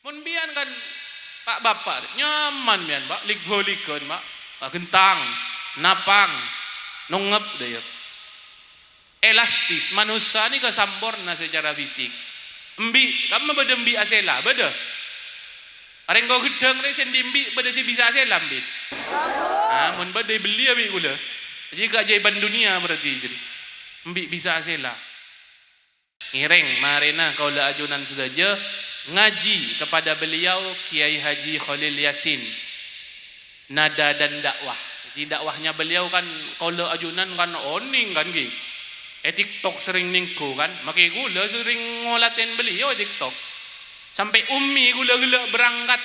Mun bian kan Pak Bapak nyaman bian Pak ligo-ligon Pak gentang napang nungep deh elastis manusia ni kesampurna secara fisik embi kamu beda embi asela beda areng kau gedang ni sendimbi beda si bisa asela embi mun beda beli abi gula jadi keajaiban dunia berarti jadi embi bisa asela ngireng marina kau la ajunan sedaja ngaji kepada beliau Kiai Haji Khalil Yasin nada dan dakwah. Jadi dakwahnya beliau kan kalau ajunan kan oning kan gitu. TikTok sering ningku kan, makai gula sering ngolatin beliau TikTok. Sampai ummi gula-gula berangkat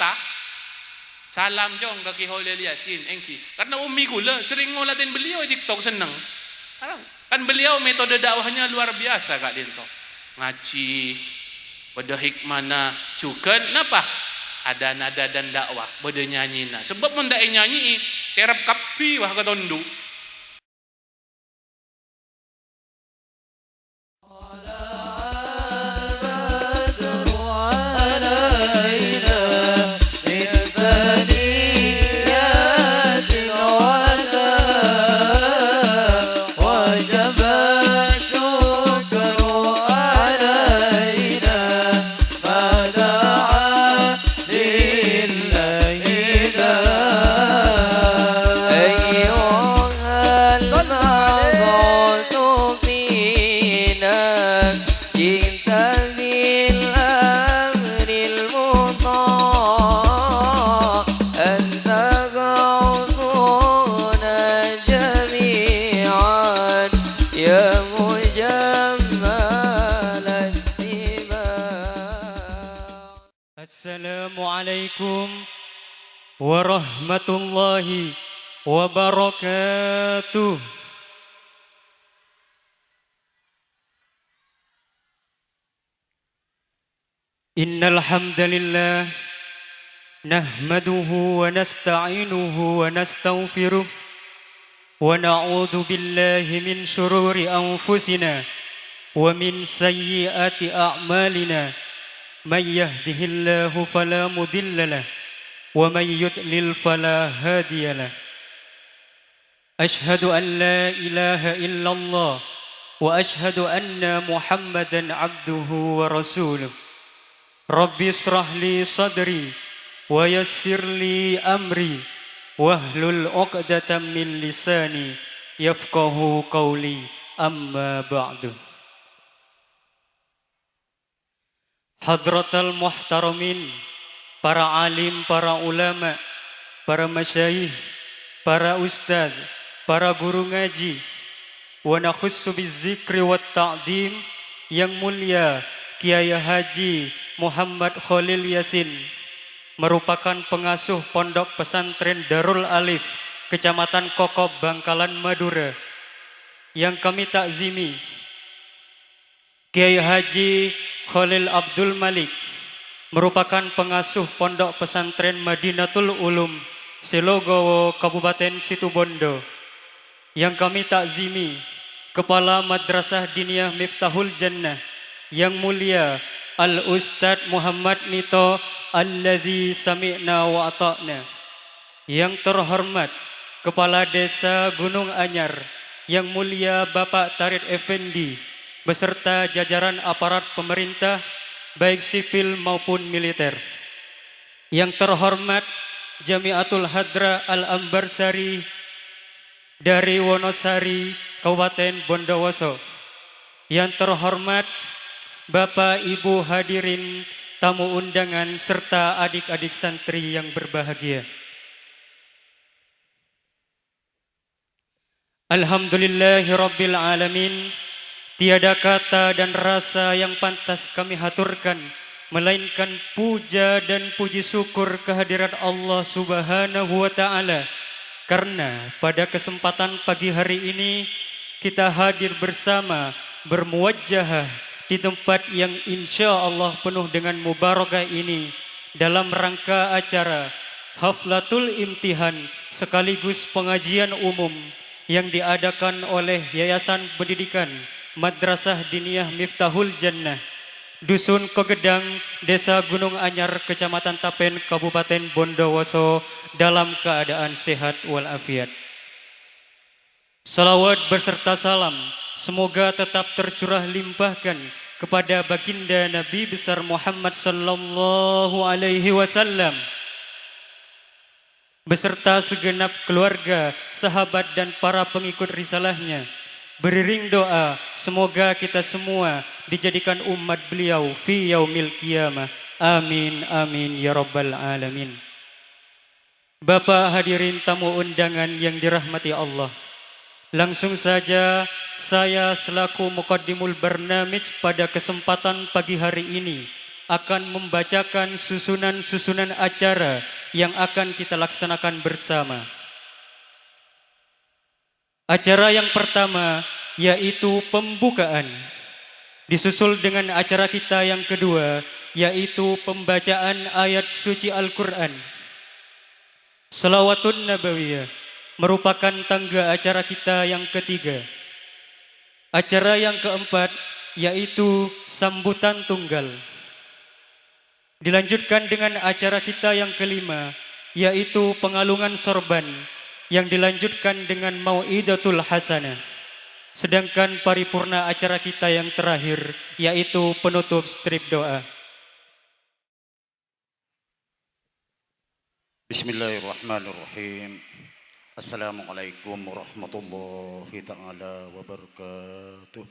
salam jong ke Kiai Khalil Yasin engki. Karena ummi gula sering ngolatin beliau TikTok seneng. Kan beliau metode dakwahnya luar biasa Kak Dinto. Ngaji pada hikmana juga napa ada nada dan dakwah pada nyanyi sebab mun dak nyanyi terap kapi wah ketondu Assalamualaikum warahmatullahi wabarakatuh. Innal hamdalillah nahmaduhu wa nasta'inuhu wa nastaghfiruh wa na'udzu billahi min shururi anfusina wa min sayyiati a'malina. من يهده الله فلا مضل له ومن يضلل فلا هادي له أشهد أن لا إله إلا الله وأشهد أن محمدا عبده ورسوله رب اشرح لي صدري ويسر لي أمري واحلل عقدة من لساني يفقه قولي أما بعد. Hadratal muhtaramin, para alim, para ulama, para masyayikh, para ustaz, para guru ngaji, wa nakhussu bizzikri wat ta'dim yang mulia Kiai Haji Muhammad Khalil Yasin merupakan pengasuh pondok pesantren Darul Alif Kecamatan Kokob Bangkalan Madura yang kami takzimi Kiai Haji Khalil Abdul Malik merupakan pengasuh pondok pesantren Madinatul Ulum Selogowo Kabupaten Situbondo yang kami takzimi Kepala Madrasah Diniyah Miftahul Jannah yang mulia Al-Ustadz Muhammad Nito Alladzi Sami'na wa Ata'na, yang terhormat Kepala Desa Gunung Anyar yang mulia Bapak Tarid Effendi beserta jajaran aparat pemerintah baik sipil maupun militer, yang terhormat Jamiatul Hadra Al-Ambarsari dari Wonosari Kabupaten Bondowoso, yang terhormat Bapak Ibu hadirin tamu undangan serta adik-adik santri yang berbahagia. Alhamdulillahirabbil alamin. Tiada kata dan rasa yang pantas kami haturkan melainkan puja dan puji syukur kehadirat Allah Subhanahu wa taala, karena pada kesempatan pagi hari ini kita hadir bersama bermuwajjahah di tempat yang insya Allah penuh dengan mubarakah ini dalam rangka acara Haflatul Imtihan sekaligus pengajian umum yang diadakan oleh Yayasan Pendidikan Madrasah Diniyah Miftahul Jannah Dusun Kogedang, Desa Gunung Anyar, Kecamatan Tapen, Kabupaten Bondowoso, dalam keadaan sehat walafiat. Salawat berserta salam semoga tetap tercurah limpahkan kepada baginda Nabi besar Muhammad sallallahu alaihi wasallam beserta segenap keluarga, sahabat dan para pengikut risalahnya. Beriring doa, semoga kita semua dijadikan umat beliau fi yaumil qiyamah. Amin, amin, ya rabbal alamin. Bapak hadirin tamu undangan yang dirahmati Allah. Langsung saja saya selaku Muqaddimul Barnamij pada kesempatan pagi hari ini akan membacakan susunan-susunan acara yang akan kita laksanakan bersama. Acara yang pertama yaitu pembukaan, disusul dengan acara kita yang kedua yaitu pembacaan ayat suci Al-Quran. Salawatun Nabawiyah merupakan tangga acara kita yang ketiga. Acara yang keempat yaitu sambutan tunggal. Dilanjutkan dengan acara kita yang kelima yaitu pengalungan sorban, yang dilanjutkan dengan mau'idatul hasanah. Sedangkan paripurna acara kita yang terakhir yaitu penutup strip doa. Bismillahirrahmanirrahim. Assalamualaikum warahmatullahi ta'ala wabarakatuh.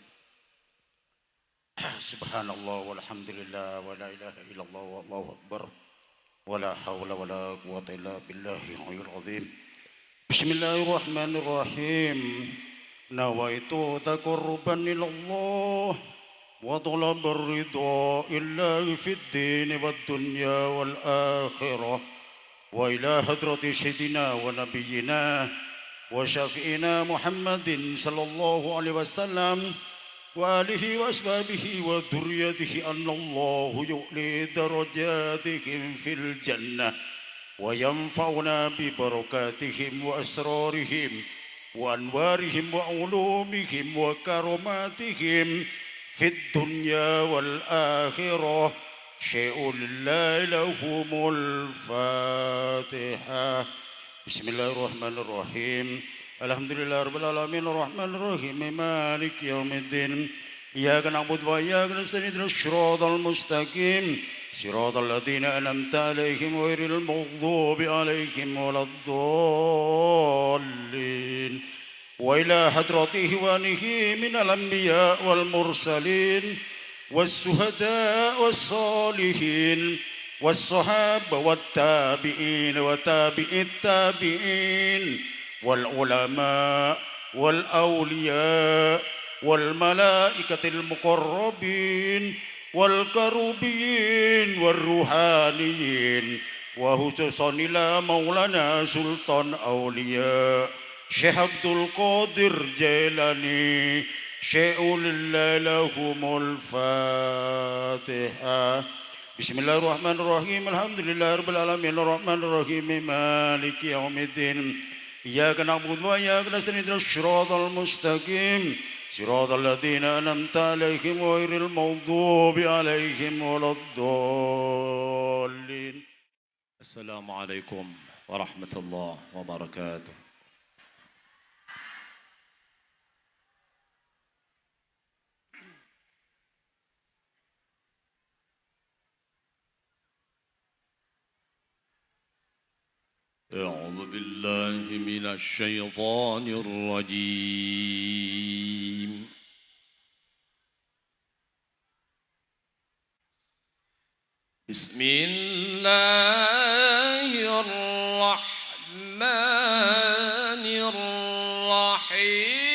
Subhanallah walhamdulillah wa la ilaha illallah wallahu akbar wa la hawla wa la quwwata illa billahi al-'aliyyil 'azim. Bismillahirrahmanirrahim. Nawaitu taqarruban ilallah wa talabar ridha illahi fid din wad dunya wal akhirah wa ila hadrati sayyidina wa nabiyyina wa syafi'ina Muhammadin sallallahu alaihi wasallam wa alihi wa ashabihi wa dzurriyyatihi annallahu yu'li darajatihim fil jannah wa yanfa'una bi barakatihim wa asrarihim wa anwarihim wa ulumihim wa karamatihim fid dunya wal akhirah. Syai'ul lahumul Fatihah. Bismillahirrahmanirrahim. Alhamdulillah rabbil alamin arrahmanir rahim maliki yaumiddin. Iyyaka na'budu wa iyyaka nasta'in ihdinas siratal mustaqim siratal ladzina an'amta 'alaihim ghairil maghdubi 'alaihim waladdallin. Wa ila hadratihi wa nihi minal anbiya wal mursalin والشهداء والصالحين والصحابة والتابعين وتابع التابعين والعلماء والأولياء والملائكة المقربين والكروبيين والروحانيين وخصوصا إلى مولانا سلطان أولياء شيخ عبد القادر جيلاني Syai'ul lahumul Fatihah. Bismillahirrahmanirrahim. Alhamdulillahirabbil alamin arrahmanir rahim maliki yaumiddin. Iyyaka na'budu wa iyyaka nasta'in ihdinas siratal mustaqim siratal ladzina an'amta 'alaihim ghairil maghdubi 'alaihim waladdallin. Assalamualaikum warahmatullahi wabarakatuh. أعوذ بالله من الشيطان الرجيم. بسم الله الرحمن الرحيم.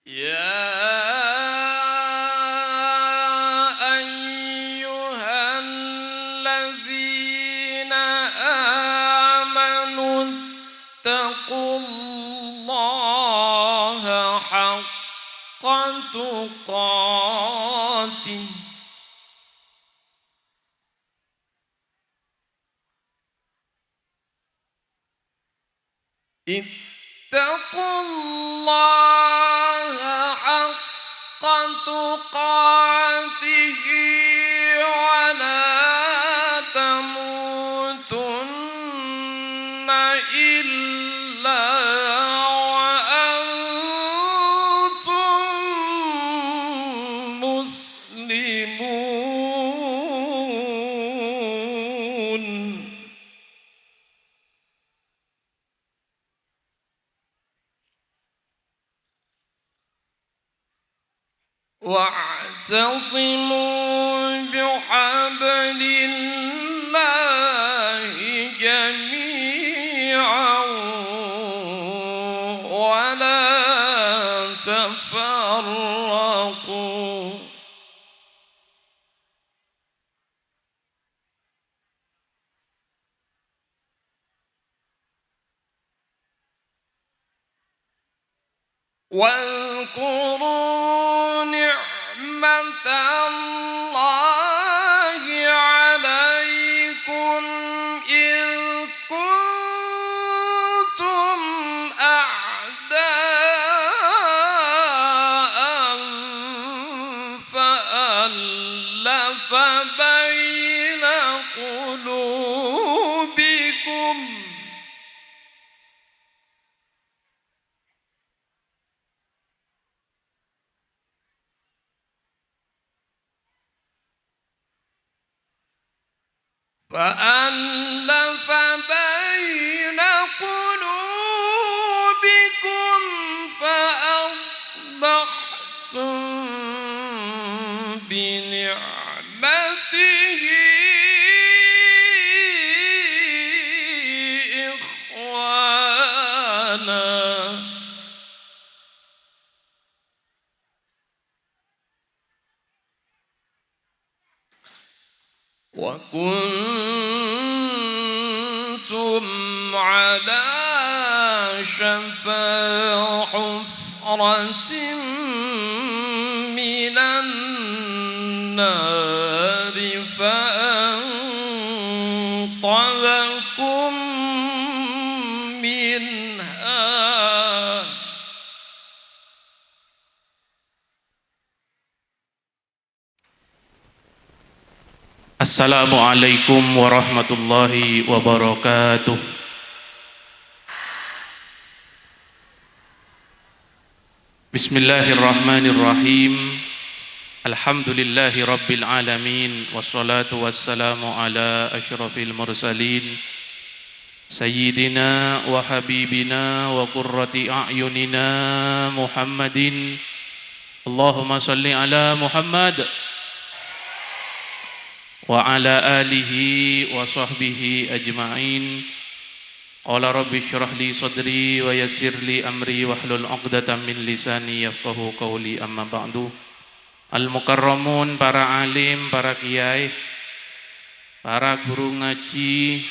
يا أيها الذين آمنوا اتقوا الله حق تقاته اتقوا الله حق تقاته ولا تموتن إلا وأنتم مسلمون. واعتصموا بحبل الله جميعا ولا تفرقوا. واذكروا نعمة الله عليكم إذ كنتم أعداء فألف بين قلوبكم فأصبحتم بنعمته إخوانا. وكنتم على شفا حفرة من النار فأنقذكم منها. Assalamualaikum warahmatullahi wabarakatuh. Bismillahirrahmanirrahim. Alhamdulillahi rabbil alamin. Wassalatu wassalamu ala asyrafil mursalin Sayyidina wa habibina wa qurrati a'yunina Muhammadin. Allahumma salli ala Muhammad wa ala alihi wa sahbihi ajma'in. Qala rabbi syrah li sadri wa yassir li amri wahlul 'uqdatam min lisani yafqahu qawli, amma ba'du. Al-mukarramun, para alim, para kiai, para guru ngaji,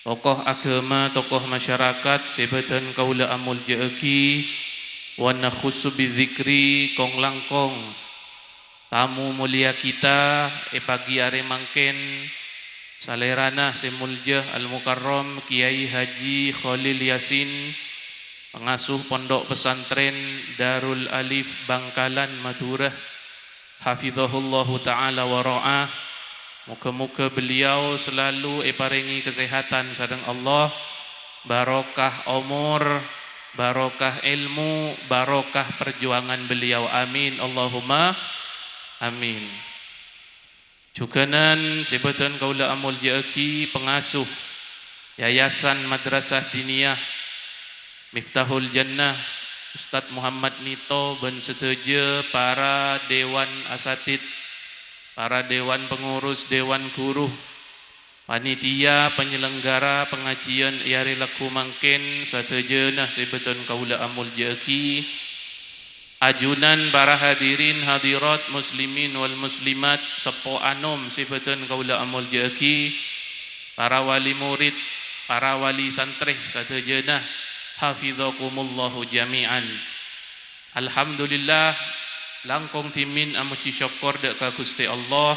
tokoh agama, tokoh masyarakat, sebutan kaula amul jeeki wa nakhussu bidzikri kong langkong tamu mulia kita pagi are mangken salerana semuljah al-mukarram Kiai Haji Khalil Yasin, pengasuh pondok pesantren Darul Alif Bangkalan Madura, hafizahullahu taala wa ra'ah. Muka-muka beliau selalu paringi kesehatan sareng Allah, barokah umur, barokah ilmu, barokah perjuangan beliau. Amin Allahumma amin. Juganan sebutan kaula amul jeeki pengasuh Yayasan Madrasah Diniyah Miftahul Jannah Ustaz Muhammad Nito ben setuju, para dewan asatid, para dewan pengurus, dewan guru, panitia penyelenggara pengajian iari laku mangken setuju nah sebutan kaula amul jeeki. Ajunan para hadirin hadirat muslimin wal muslimat sepo anom sifatan kaula amul jeeki, para wali murid, para wali santrih satejeunah hafizakumullahu jami'an. Alhamdulillah langkong timin amuci syukur dek ka Gusti Allah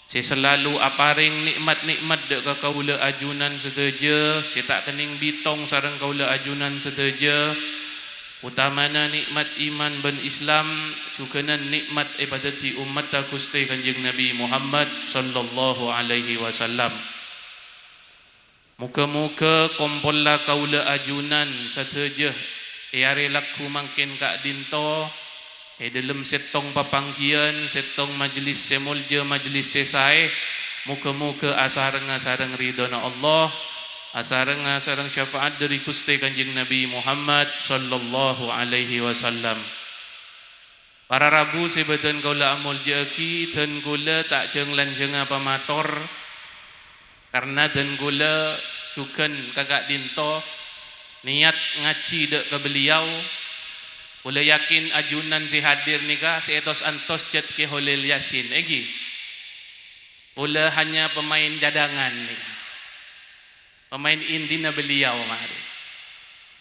saya selalu aparing nikmat-nikmat dek ka kaula ajunan sedaja, saya tak kening bitong sareng kaula ajunan sedaja. Utamana nikmat iman ben Islam, cukenan nikmat ibadati umat Gusti Kanjeng Nabi Muhammad sallallahu alaihi wasallam. Muka-muka kompola kaula ajunan sedaja, are laku mangkin kak dinto. Dalam setong papangkian, setong majlis semulja, majlis sesai, muka-muka asareng-asareng ridhona Allah, asareng-asareng syafaat dari Gusti Kanjeng Nabi Muhammad sallallahu alaihi wasallam. Para rabu sebetan kaula amul jeki, dan gula tak jenglan jeng apa mator, karena dan gula cukan kakak dinto niat ngaji dek ke beliau. Boleh yakin ajunan si hadir nikah si etos antos jet ke Holil Yasin egi. Boleh hanya pemain cadangan nikah. Pemain inti na beliau mari.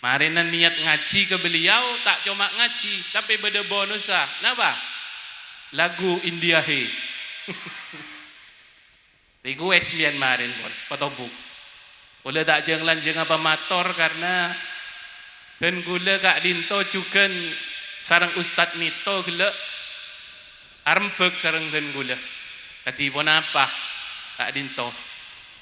Mari na niat ngaji ke beliau tak cuma ngaji tapi beda bonus ah. Napa? Lagu India he. Tigu esmian marin pun patobuk. Boleh tak jenglan jeng apa motor karena dan gula kak dinto cukan sarang Ustad Nito gula armpek sarang dan gula kati pon apa kak dinto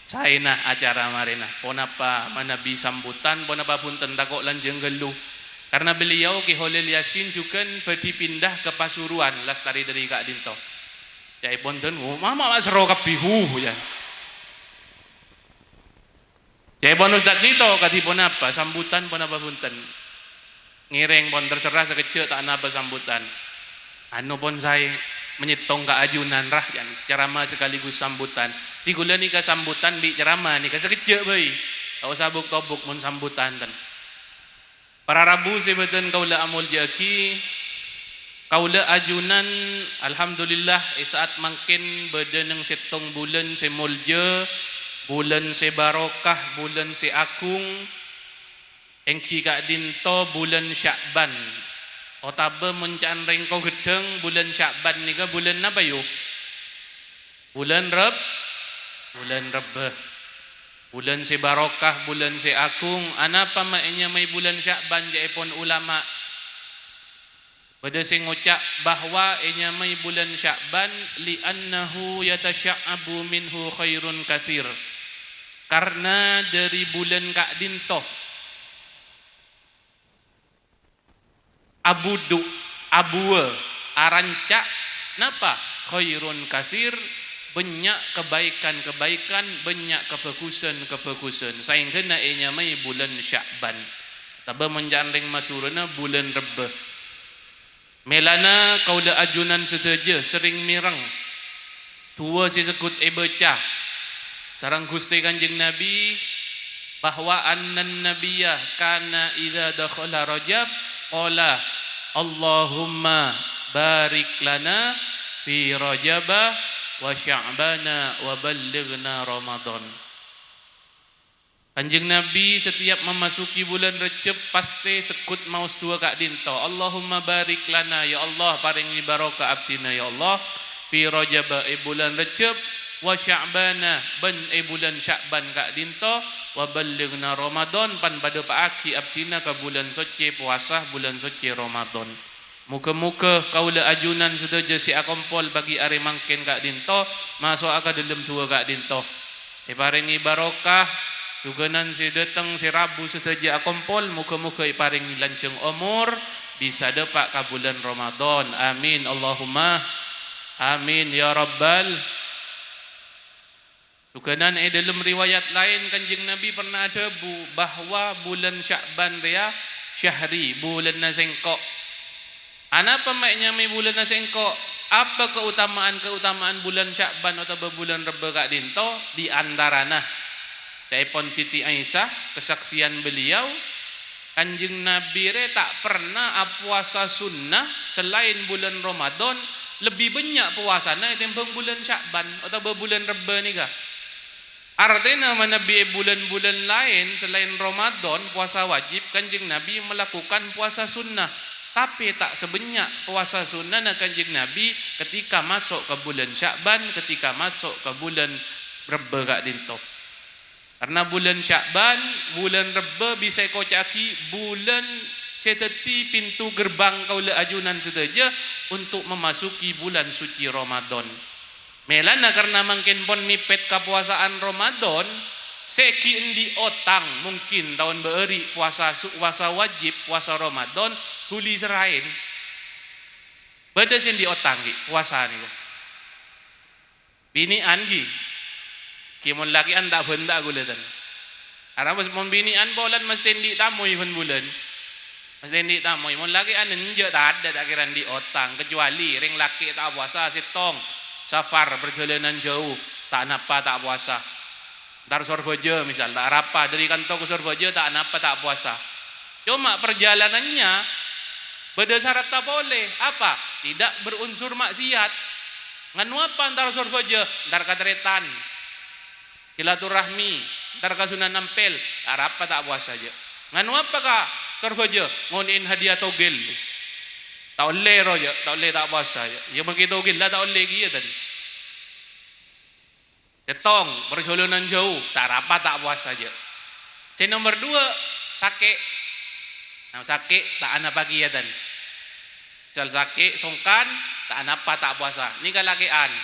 saya nah acara marina pon apa manabi sambutan pon apa pun tentakok lanjeng gelu karena beliau ki Holil Yasin cukan bedi pindah ke Pasuruan lastari dari kak dinto jadi pon ten mama seru kapihu ya jadi pon Ustad Nito kati pon apa sambutan pon apa punten ngireng pon terserah sekecil tak napa sambutan anu pon saya menyetong ke ajunan rah yang ceramah sekaligus sambutan di gula nika sambutan di ceramah nika sekecil bayi kau sabuk tobuk mun sambutan ten para rabu sebetan kaula amul jaki kaula ajunan alhamdulillah saat mangkin bedeneng setong bulan semulja bulan se barokah, bulan se akung, engki kak dinto bulan Syakban. Otabe mencan rengko gedeng bulan Syakban nika bulan apa yuk? Bulan Reb, bulan se barokah, bulan se akung. Anapa maknya mai bulan Syakban jaipun ulama. Pada sing ngucap bahwa enya mai bulan Syakban li'annahu yatasya'abu minhu khairun katsir. Karena dari bulan kak dinto abudu abua arancak napa khairun kasir banyak kebaikan-kebaikan banyak kebagusan sehingga enya mai bulan Syakban taba menjandeng maturana bulan Reb melana kaula ajunan sedaja sering mireng tua si sekut beca sarang Gusti Kanjeng Nabi bahwa annan nabiyya kana idza dakhala Rajab qala Allahumma barik lana fi Rajaba wa Sya'bana wa ballighna Ramadan. Kanjeng Nabi setiap memasuki bulan Rajab pasti sekut maus dua kak dinto Allahumma barik lana ya Allah paringi barokah abdina ya Allah fi Rajaba bulan Rajab wa Sya'bana ban bulan Sya'ban kak dinto wa ballighna Ramadan pan pada paaki abdina ka bulan suci puasa bulan suci Ramadan. Muka-muka kaula ajunan sedaja si akompol bagi are mangken kak dinto masuk aka dalam tua kak dinto iparingi barokah juganan si datang si Rabu sedaja akompol muka-muka iparingi lanceng umur bisa depak ka bulan Ramadan amin Allahumma amin ya rabbal. Sukanan dalam riwayat lain Kanjeng Nabi pernah ada bahwa bulan Syakban dia syahri bulan nasengkok. Anapa maknya mai bulan nasengkok? Apa keutamaan bulan Syakban atau bulan Reb kak dinto di antarana Taipon Siti Aisyah kesaksian beliau Kanjeng Nabi tak pernah puasa sunnah selain bulan Ramadan lebih banyak puasana timbang bulan Syakban atau bulan Reb nika. Artinya menabi bulan-bulan lain selain Ramadan puasa wajib Kanjeng Nabi melakukan puasa sunnah tapi tak sebanyak puasa sunnah Kanjeng Nabi ketika masuk ke bulan Syakban, ketika masuk ke bulan Reba kak dinto. Karena bulan Syakban, bulan Reba bisa kau caki bulan seteti pintu gerbang kaula ajunan sedaja untuk memasuki bulan suci Ramadan. Melana karena mungkin pon mipet kepuasaan Ramadan, seki endi otang mungkin tahun beeri puasa wajib puasa Ramadan huli serain. Beda sendi otang ki puasa ni. Binian ki. Kimon laki an tak benda gulatan. Karena pas mon binian bolan mesti endi tamoy kon bulan. Mesti endi tamoy mon laki an nje tak ada tak kiran di otang kecuali ring laki tak puasa sitong safar perjalanan jauh tak napa tak puasa. Ntar sorboja misal tak rapa dari kantor ke sorboja tak napa tak puasa. Cuma perjalanannya beda syarat tak boleh apa? Tidak berunsur maksiat. Nganu apa ntar sorboja? Ntar katretan, silaturahmi, ntar kasunan nampel tak rapa tak puasa aja. Nganu apa kak sorboja? Ngonin hadiah togel. Tak boleh roja, tak boleh tak puasa aja. Ya begitu togel lah tak boleh gitu tadi. Ketong perjalanan jauh tak rapat tak puasa aja. Nomor 2 sakit. Nah sakit tak ana pagi ya dan. Cal sakit songkan tak ana apa tak puasa. Ni kalakian.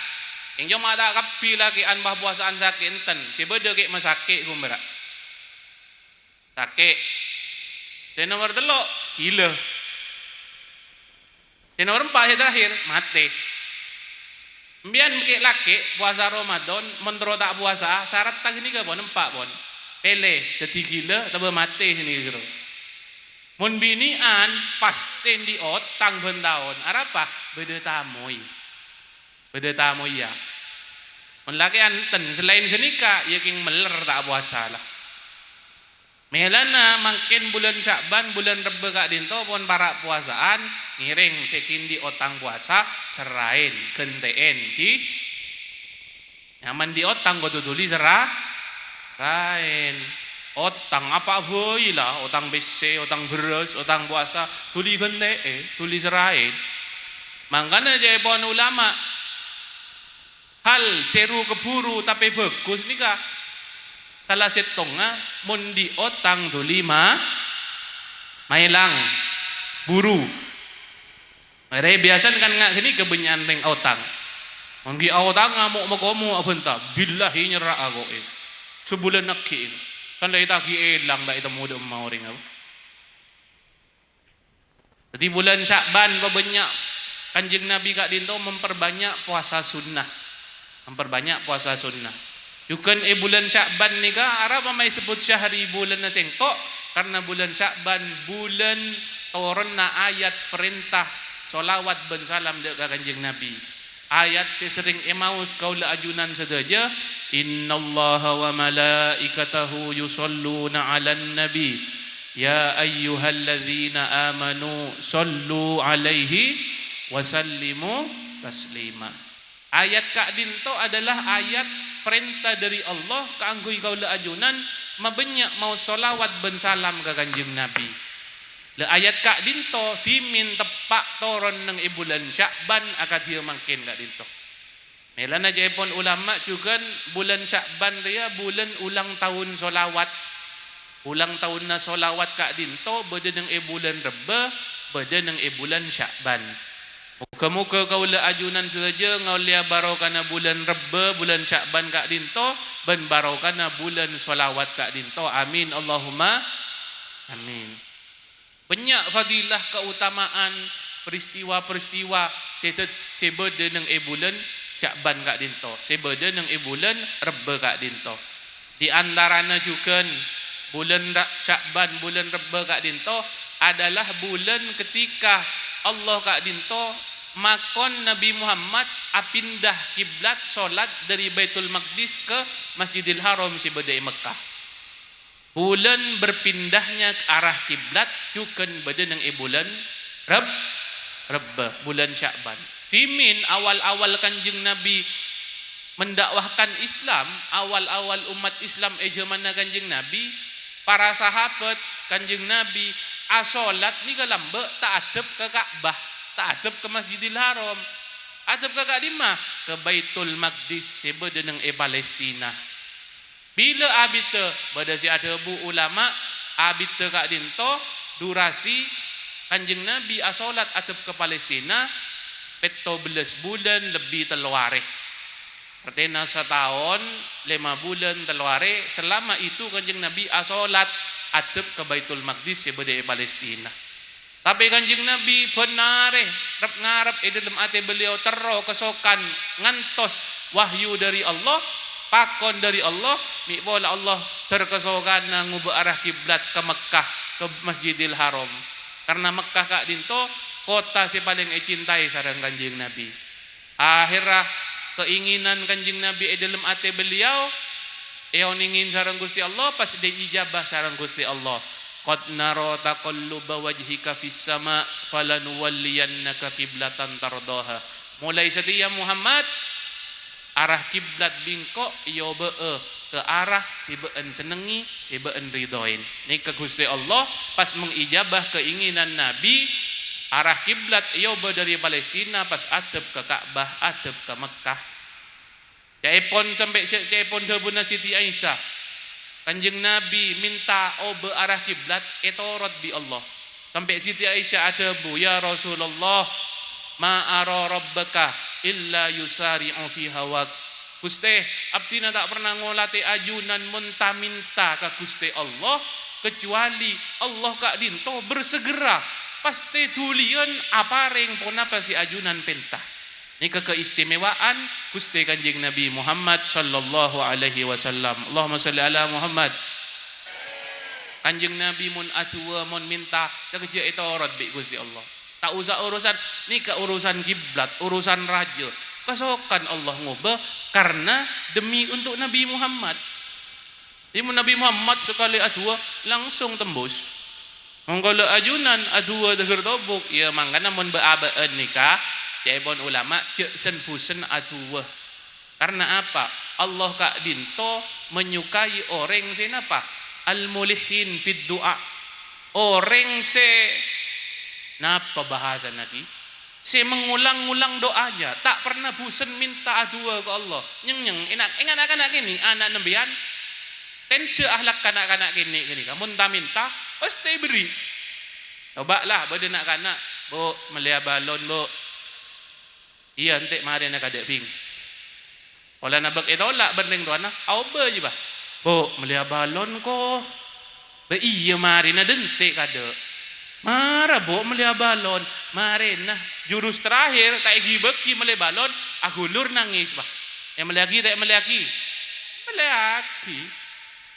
Yang cuma tak kapi lakian bah puasaan sakit enten. Si beda ke masakit kumbera. Sakit. Nomor 3 gila. Nomor 4 yang terakhir mati. Biar mikir laki puasa Ramadan mentero tak puasa syarat tak ini ke pon empat pon pele jadi gila tambah mati sini kira. Mun binian pasti di otang bentahun apa beda tamoy ya. Mun laki anten selain genika ya king meler tak puasa lah. Melana makin bulan Syakban bulan Reba kak dinto pun para puasaan ngiring sekin di otang puasa serain genteen di nyaman di otang kau tutuli serain otang apa boy lah otang bese otang beras otang puasa tuli genteen tuli serain. Makanya jadi pohon ulama hal seru keburu tapi bagus nih kak. Salah setongnya mundi otang tu 5 mailang buru. Mereka biasa kan ngak gini kebenyan ring otang. Mungkin otang ngamuk makomu abenta billahi nyerah aku sebulan nakki. Sandai tak elang tak itu muda mau ring aku. Jadi bulan Syakban banyak Kanjeng Nabi kak dinto memperbanyak puasa sunnah. Yukan bulan Syakban ni ka Arab may sebut syahri bulan na sengkok karena bulan Syakban bulan turun na ayat perintah solawat ben salam deuk ka Kanjeng Nabi. Ayat sesering emaus kaula ajunan sedaja innallaha wa malaikatahu yusalluna 'alan nabi ya ayyuhalladzina amanu sallu 'alaihi wa sallimu taslima. Ayat kak dinto adalah ayat perintah dari Allah keanggui kaula ajunan mabanyak mau solawat ben salam ke Kanjeng Nabi. Le ayat kak dinto dimin tepak toron nang bulan Syakban akad dia mangkin kak dinto. Melana jaipon ulama juga bulan Syakban dia bulan ulang tahun solawat. Ulang tahun na solawat kak dinto beda nang bulan Reba, beda nang bulan Syakban. Muka-muka kaula ajunan saja ngaulia barokana bulan Reba bulan Syakban kak dinto ben barokana bulan solawat kak dinto amin Allahumma amin. Banyak fadilah keutamaan peristiwa-peristiwa sebeda nang bulan Syakban kak dinto sebeda nang bulan Reba kak dinto. Di antaranya juga bulan Syakban bulan Reba kak dinto adalah bulan ketika Allah kak dinto makon Nabi Muhammad apindah kiblat solat dari Baitul Maqdis ke Masjidil Haram si badai Mekah. Bulan berpindahnya ke arah kiblat juga pada nang bulan Reba bulan Syakban. Dimin awal-awal Kanjeng Nabi mendakwahkan Islam, awal-awal umat Islam zaman Kanjeng Nabi, para sahabat Kanjeng Nabi asolat ni ke lambe tak adep ke Ka'bah, tak adep ke Masjidil Haram. Adep ke kat di mah ke Baitul Maqdis sebeda nang Palestina. Bila abita pada si ada bu ulama abita kat dinto durasi Kanjeng Nabi asolat adep ke Palestina 17 bulan lebih teluare. Artinya setahun 5 bulan teluare. Selama itu Kanjeng Nabi asolat adep ke Baitul Maqdis sebeda Palestina. Tapi Kanjeng Nabi benar rep ngarep dalam ati beliau tero kesokan ngantos wahyu dari Allah, pakon dari Allah, mi bola Allah terkesokan ngubah arah kiblat ke Mekah, ke Masjidil Haram. Karena Mekah kak dinto kota si paling cintai sareng Kanjeng Nabi. Akhirah keinginan Kanjeng Nabi dalam ati beliau ningin sareng Gusti Allah pas diijabah sareng Gusti Allah. Qad nara taqalluba wajhika fis sama falanuwalliyannaka qiblatan tardaha. Mulai setia Muhammad arah kiblat bingkok yo bee ke arah si been senengi, si been ridoin. Ni ke Gusti Allah pas mengijabah keinginan Nabi arah kiblat yo be dari Palestina pas adep ke Ka'bah, adep ke Mekah. Caipon sampai caipon debuna Siti Aisyah. Kanjeng Nabi minta obe arah kiblat etorot bi Allah. Sampai Siti Aisyah ada bu, ya Rasulullah, ma ara rabbaka illa yusari'u fi hawak. Gusti, abdi tak pernah ngolati ajunan munta minta ke Gusti Allah kecuali Allah kak dinto bersegera pasti tulian apareng pun apa si ajunan pentah. Ini keistimewaan Gusti Kanjeng Nabi Muhammad sallallahu alaihi wasallam. Allahumma salli ala Muhammad. Kanjeng Nabi mun atua mun minta sakeja itu orat bi Gusti Allah. Tak usah urusan ni ke urusan kiblat, urusan raja. Kesokan Allah ngubah karena demi untuk Nabi Muhammad. Timun Nabi Muhammad sekali atua langsung tembus. Monggo ajunan atua deger tobok ya mangkana mun beabaan nikah Caibon ulama cek senpusen aduwah. Karena apa? Allah kak dinto menyukai orang se napa? Al-mulihin fid du'a. Orang se napa bahasa nanti? Se mengulang-ulang doanya, tak pernah bosan minta aduwa ke Allah. Nyeng enak anak-anak ini, anak nembian. Tende ahlak kanak-kanak kini kamu minta pasti beri. Coba lah bade nak kanak, bu melia balon bu. Iya entek mari nak ada ping. Ola nak bak etolak bendeng tuan nah. Au be je bah. Bo melia balon ko. Be iya mari na dentek kada. Mara bo melia balon. Mari nah jurus terakhir tak igi beki melia balon, aku lur nangis bah. Yang meliaki tak meliaki. Meliaki.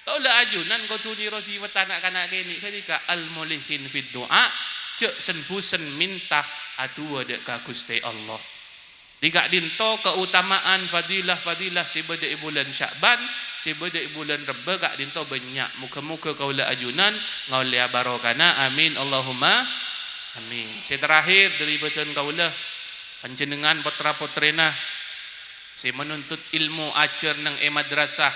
Kau lah ajunan kau tuni rosi watanak kanak kini ketika al-mulihin fid du'a cek senpusen minta atua dek ka Gusti Allah. Tiga dinto keutamaan fadilah sebeda bulan Syakban, sebeda bulan Reba kak dinto banyak. Muka-muka kaulah ajunan ngaulia barokana. Amin Allahumma amin. Saya terakhir dari beton kaulah panjenengan putra-putrena saya menuntut ilmu ajar nang madrasah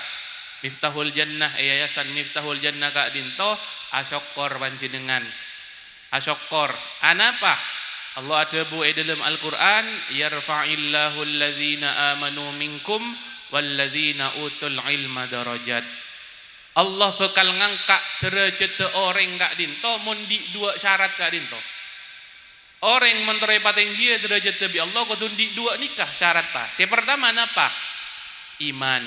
Miftahul Jannah, yayasan Miftahul Jannah kak dinto asyokor panjenengan. Asyokor anapa? Allah ada bu dalam Al-Quran, yarfa'illahu alladhina amanu minkum walladhina utul ilma darajat. Allah bakal ngangkat derajat orang kak dinto mundi dua syarat kak dinto. Orang menteri paling dia derajat Nabi Allah kau tundi dua nikah syarat pa. Yang pertama apa? Iman.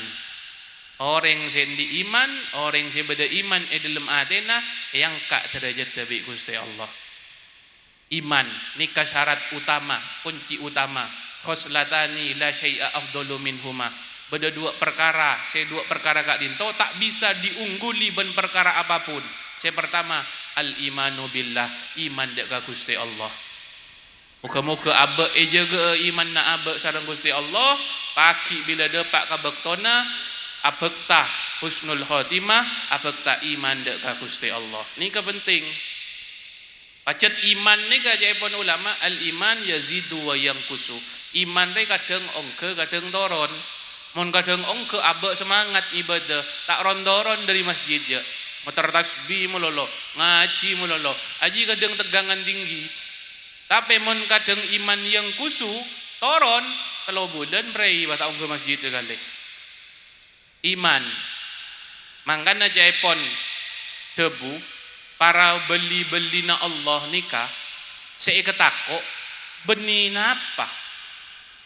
Orang sendi iman, orang sebeda iman dalam adena yang kak derajat Nabi Gusti Allah. Iman nikah syarat utama, kunci utama. Khoslatani la syai'a afdalu minhuma. Beda dua perkara, dua perkara kak dinto tak bisa diungguli ben perkara apapun. Pertama al-imanu billah, iman dek ka Gusti Allah. Muka-muka abe eja ge iman na abe sareng Gusti Allah, pagi bila depak ka bektona abekta husnul khotimah, abekta iman dek ka Gusti Allah. Ni penting. Pacet iman ni kajaipun ulama al-iman yazidu wa yanqusu. Iman ni kadang ongke kadang doron. Mun kadang ongke abek semangat ibadah tak rondoron dari masjid je. motor tasbih mulolo, ngaji mulolo, aji kadang tegangan tinggi. Tapi mon kadang iman yang kusu, toron, kalau bulan prei bataong ke masjid sekali. Iman, mangkana jaipon debu, para beli na Allah nikah, seiketako, beni napa?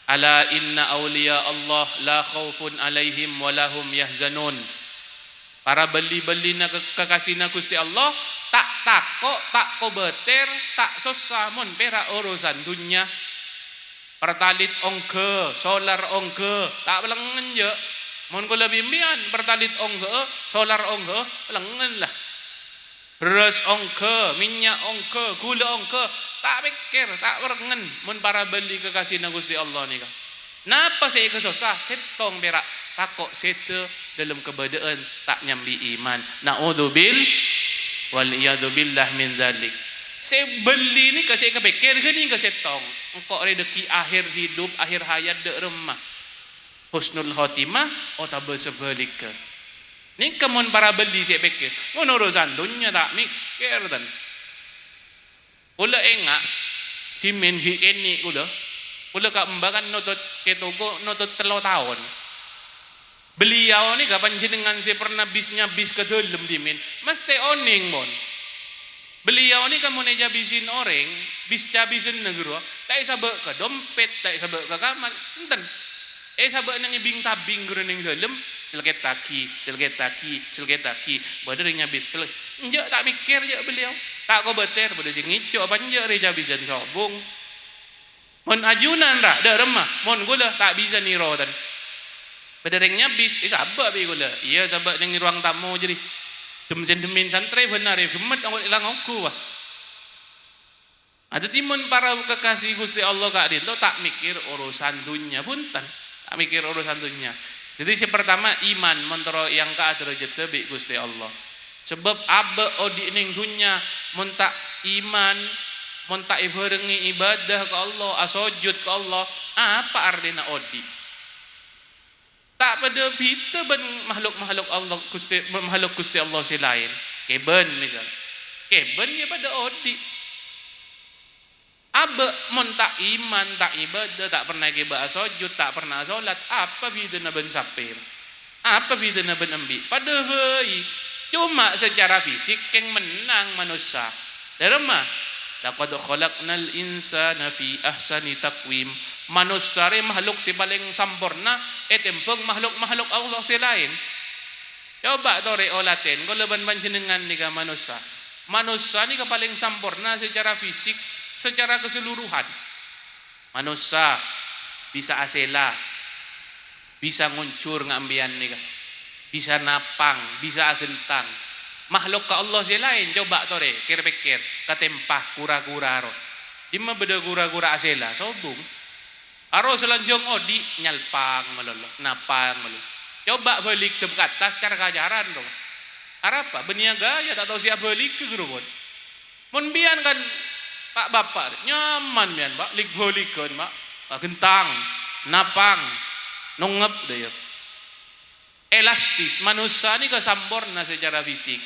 Ala inna awliya Allah la khawfun alaihim walahum yahzanun. Para beli na kekasih na Gusti Allah tak tako, tak kobeter, tak susah mon pera urusan dunia. Pertalit ongke, solar ongke, tak belengen je. Mon ko lebih mian pertalit ongke, solar ongke, belengen lah. Beras ongke, minyak ongke, gula ongke, tak pikir, tak berengen mun para beli kekasih na Gusti Allah ni ka. Napa saya kesusah? Setong berak takok sete dalam kebadaan tak nyambi iman. Naudzubil wal iyadzubillah min dzalik. Saya beli ni ka saya kepikir gini ka setong. Engkau rezeki akhir hidup, akhir hayat dek remah. Husnul khotimah atau sebaliknya. Ni kemun para beli saya pikir, mun urusan dunia tak mikir dan. Kula engak timin hi ini kula. Kula ka embakan notut ketogo notut 3 tahun. Beliau ni kapan jenengan saya pernah bisnya bis ke dalam dimin, mesti oning mon. Beliau ni kamu neja bisin orang, bis cabisin negara, tak sabak ke dompet, tak sabak ke kamar, enten. Sabak nang ibing tabing guru nang dalam, selket taki, badar nyabit pelak. Enjak tak mikir je beliau, tak kau beter, pada si ngicok apa enjak reja bisan sobong. Mon ajunan ra, dah remah, mon gula tak bisa nirotan. Bedereng nyabis, sabak bi gula, iya sabak nang ruang tamu jadi. Demin santai benar ya, gemet awak ilang aku wah. Ada timun para kekasih Gusti Allah kak dinto tak mikir urusan dunia punten. Tak mikir urusan dunia. Jadi si pertama iman mentero yang ka derajat bi Gusti Allah. Sebab abe odi ning dunia mun tak iman, mun tak ibarengi ibadah ke Allah, asujud ke Allah, apa artinya odi? Tak pada kita ben makhluk Allah Gusti Allah si lain. Keben misal. Keben dia pada odi. Abe mun tak iman, tak ibadah, tak pernah keba sujud, tak pernah solat, apa bidana ben sapir? Apa bidana ben ambi? Pada hei cuma secara fisik yang menang manusia. Derma laqad khalaqnal insana fi ahsani taqwim. Manusia re makhluk si paling sempurna, tempeng makhluk Allah si lain. Coba tore olaten kalau ban panjenengan ni ka manusia. Manusia ni ka paling sempurna secara fisik, secara keseluruhan. Manusia bisa asela, bisa nguncur ngambian ni ka. Bisa napang, bisa agentang. Makhluk ka Allah si lain coba tore kir-pikir katempah kura-kura ro. Dimma beda kura-kura asela sobung. Aro selanjung odi nyalpang melolo, napang melolo. Coba balik ke atas cara kajaran dong. Arapa beniaga ya tak tahu siapa balik ke gerobon. Mun bian kan Pak Bapak nyaman bian Pak lik bolikeun Pak. Gentang, napang, nongep deh. Elastis manusia ni kesampurna secara fisik.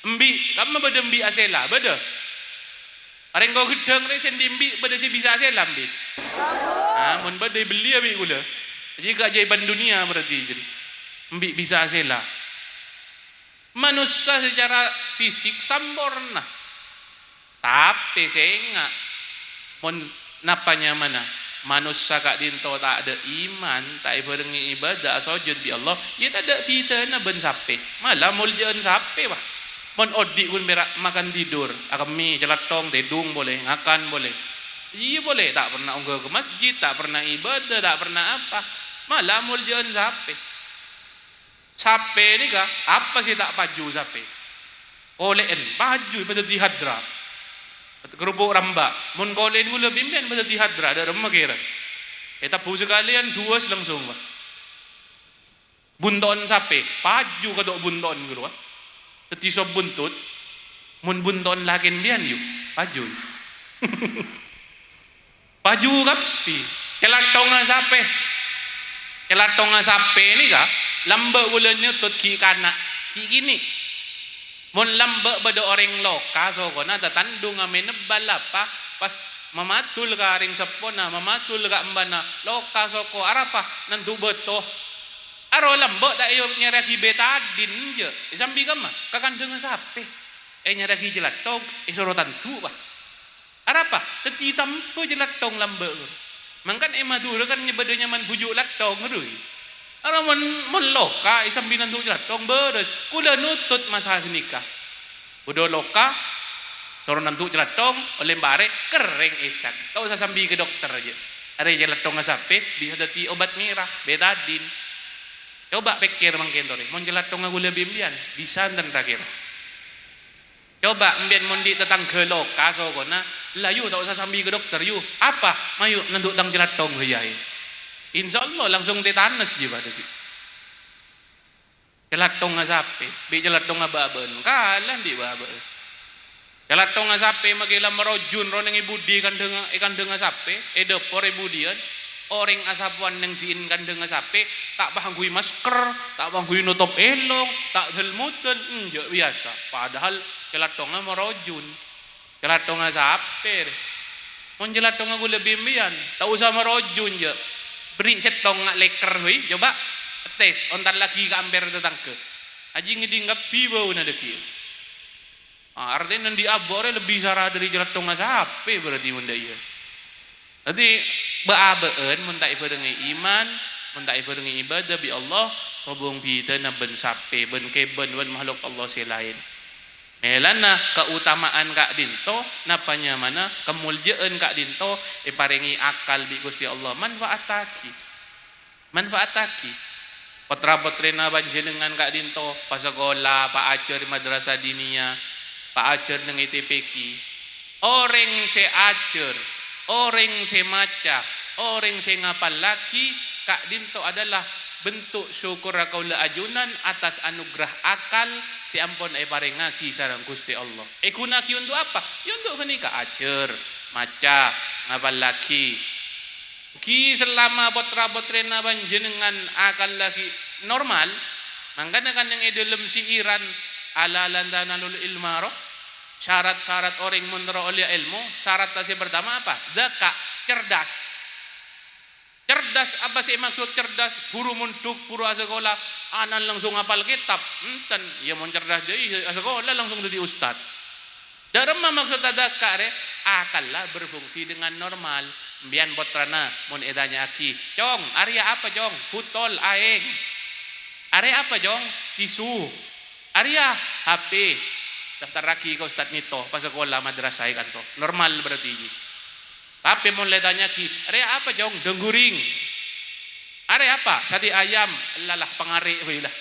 Embi, kamu beda embi asela, beda. Areng kau gedeng ni sendimbi beda si bisa asela embi. Mun badai beli abi gula. Jadi keajaiban dunia berarti jadi. Ambil bisa asela. Manusia secara fisik sempurna. Tapi seenggak mun napanya mana? Manusia kak dinto tak ada iman, tak ibarengi ibadah, sujud bi Allah, ya tak ada pidana ben sape. Malah muljaan sape bah. Mun odi pun berak makan tidur, akami jelatong, tedung boleh, ngakan boleh. Iya boleh, tak pernah unggah ke masjid, tak pernah ibadah, tak pernah apa. Malah muljaan sape. Sape ni kah? Apa sih tak paju sape? Olean, paju pada di hadra. Kerupuk ramba. Mun kolen gula bimben pada di hadra, ada rumah kira. Tapu sekalian dua langsung. Bunton sape, paju kadok bunton gitu. Teti sob buntut, mun bunton lakin bian yuk, paju. Paju kapi, celatonga sape. Celatonga sape ni kah? Lamba ulanya tot ki kanak, ki gini. Mun lambe beda orang loka sokona tatandung ame nebal apa pas mamatul ka ring sepona mamatul ka embana loka soko arapa nantu beto aro lambe tak iyo nyaraki betadin je sambi kama kakandeng sape nyaraki jelatong sorotan tu bah arapa teti tampo jelatong lambe mangkan madur kan nyebedanya man bujuk latong aduh ara mon loka sambi nantu jelatong beres kula nutut masa nikah udah loka sorong nantu jelatong oleh bare kering esak tak usah sambil ke dokter aja ada jelatong ngasape bisa dati obat merah betadin coba pikir mangken tore mon jelatong aku lebih mbian bisa dan terakhir coba mbian mondi tetang ke loka sokona layu tak usah sambil ke dokter yu apa mayu nantu tang jelatong hayai insyaallah langsung tetanus juga tadi jelatong ngasape be jelatong ngababen kalan di baben jelatong ngasape magila marojun ro nang ibudi kandeng ikan dengan sape depor ibudian orang asapuan nang diin kandeng ngasape tak panggui masker tak panggui nutup elong tak helmuten enjo biasa padahal jelatong marojun jelatong ngasape mon jelatong aku lebih mian tak usah marojun je beri setong ngak leker hui coba tes ontar lagi ke amber tetangke aji ngedinggap bibau na deki artinya nanti abore lebih sarah dari jelatong ngasape berarti munda iya jadi beabeen mentai pedengi iman mentai pedengi ibadah bi Allah sobong pita na ben sape ben keben ben makhluk Allah selain melana keutamaan kak dinto napanya mana kemuliaan kak dinto paringi akal bi Gusti Allah manfaataki putra-putrina panjenengan kak dinto pasagola pak acer madrasah dinia pak acer nang ITPK orang se acer orang se maca orang se ngapal laki kak dinto adalah bentuk syukur kaula ajunan atas anugerah akal si ampun parengaki sareng Gusti Allah gunaki untuk apa ya untuk kenika acer maca ngapal laki ki selama putra-putrina panjenengan akal lagi normal mangkana kan yang dalam siiran ala landanalul ilmaro syarat-syarat orang menero oleh ilmu syarat tasih pertama apa dzaka cerdas apa sih maksud cerdas buru muntuk buru sekolah anak langsung hafal kitab enten ya mau cerdas deui sekolah langsung jadi ustad dalam maksud dzaka akal lah berfungsi dengan normal bian potrana mun edanya aki cong area apa cong butol aeng area apa cong tisu area HP daftar raki ke Ustad Nito pas sekolah madrasah kanto normal berarti tapi mun edanya aki area apa cong dengguring area apa sate ayam lalah pangari lah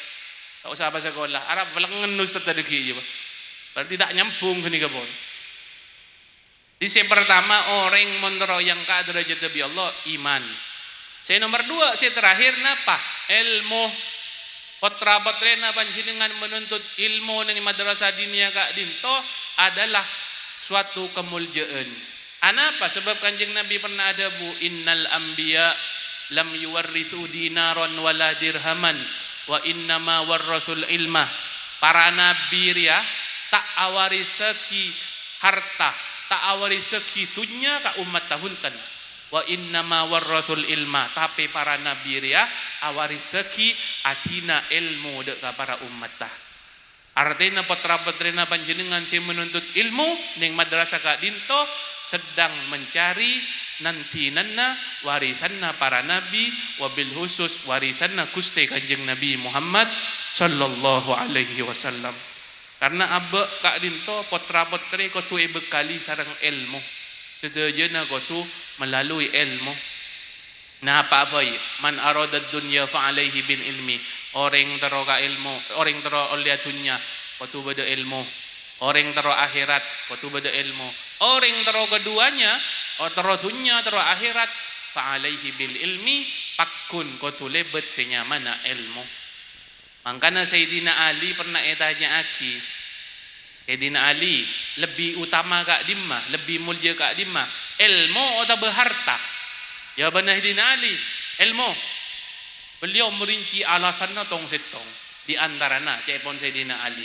tak usah pas sekolah arab belengen Ustad tadi ki berarti tak nyambung gini kabon. Di pertama orang menero yang ka derajat Nabi Allah iman. Saya nomor 2 saya terakhir napa ilmu putra putrena panjenengan menuntut ilmu nang madrasah dinia kak dinto adalah suatu kemuliaan. Anapa sebab kanjeng Nabi pernah ada bu innal anbiya lam yuwarrithu dinaron wala dirhaman wa innama warrathul ilmah. Para nabi ya tak awari seki harta tak awari segitunya ka umat tahunten wa innama warrathul ilma tapi para nabi ya awari seki atina ilmu dek ka para umat tah artinya putra-putrina panjenengan si menuntut ilmu ning madrasah ka dinto sedang mencari nanti-nanna warisanna para nabi wabil khusus warisanna Gusti Kanjeng Nabi Muhammad sallallahu alaihi wasallam. Karena abek kak dinto putra-putri kau tu bekali sarang ilmu. Setujunya kau tu melalui ilmu. Nah apa ya? Man aradad dunya fa alaihi bil ilmi. Orang tero ka ilmu, orang tero oleh dunya kau tu beda ilmu. Orang tero akhirat kau tu beda ilmu. Orang tero keduanya, tero dunya tero akhirat fa alaihi bil ilmi pakun kau tu lebet senyamana ilmu. Makanya Sayyidina Ali pernah tanya aki Sayyidina Ali lebih utama kak dimma lebih mulia kak dimma ilmu atau berharta jawaban Sayyidina Ali ilmu beliau merinci alasannya tong setong di antaranya cepon Sayyidina Ali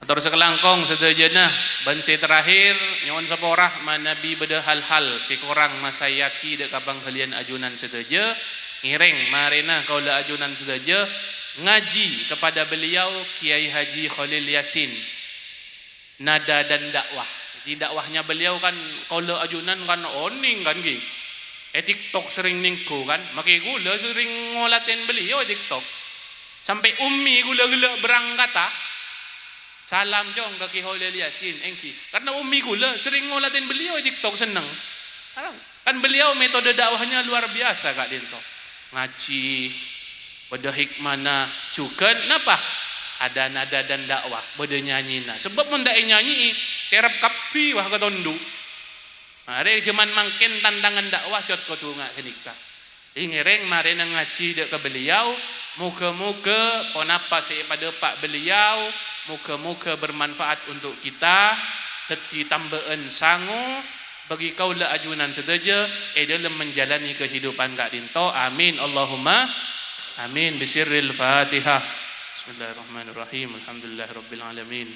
Atur sekelangkong sedejana banse terakhir nyawan saporah manabi beda hal-hal sekorang masayaki dek kabang halian ajunan sedeja ngireng marena kaula ajunan sedeja ngaji kepada beliau Kiai Haji Khalil Yasin nada dan dakwah. Di dakwahnya beliau kan kaula ajunan kan oning kan gi. TikTok sering ningku kan, makai gula sering ngolatin beliau TikTok. Sampai ummi gula-gula berangkata salam jong ke Kiai Khalil Yasin engki. Karena ummi gula sering ngolatin beliau TikTok seneng. Kan beliau metode dakwahnya luar biasa Kak Dinto. Ngaji pada hikmana juga napa? Ada nada dan dakwah, pada nyanyi nah. Sebab mun dak nyanyi terap kapi wah ketondu. Mari zaman mangkin tantangan dakwah cot ko tunga kenika. Ingireng mari nang ngaji dek ke beliau, muga-muga ponapa pada pak beliau, muga-muga bermanfaat untuk kita, teti tambahan sangu bagi kaula ajunan sedaja dalam menjalani kehidupan Kak Dinto. Amin Allahumma amin bisirril Fatihah. Bismillahirrahmanirrahim. Alhamdulillahirabbil alamin.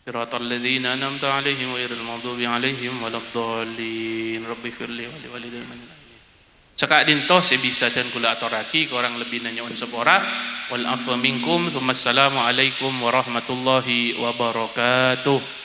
Siratal ladzina an'amta 'alaihim ghairil maghdubi 'alaihim waladdallin. Rabbighfirli wa liwalidayya. Cakak Dinto sebisa dan kula aturaki korang lebih nanya sepora. Wal afwa minkum. Assalamualaikum warahmatullahi wabarakatuh.